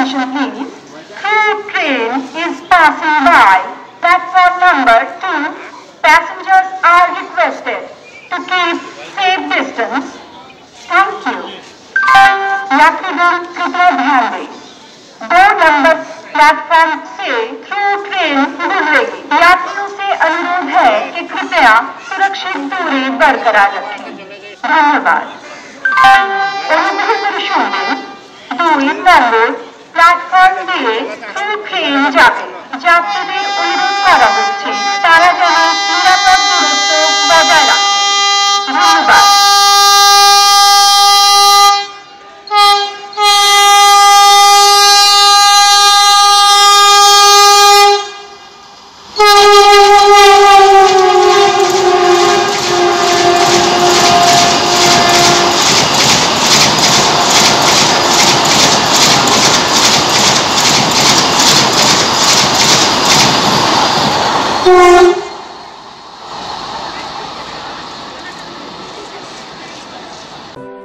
attention please. Through train is passing by platform number 2. Passengers are requested to keep safe distance. Thank you. यात्रीगण कृपया ध्यान दें। 2 number platform से through train गुजर रही यात्रियों से अनुरोध है कि कृपया सुरक्षित दूरी बरकरार रखें। धन्यवाद। অনুগ্রহ করে শুনবেন 2 নম্বর প্ল্যাটফর্ম দিয়ে থ্রু ট্রেন যাবে যাত্রীদের অনুরোধ করা হচ্ছে তারা যেন নিরাপদ দূরত্ব বজায় রাখে। ধন্যবাদ।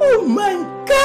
Oh my God!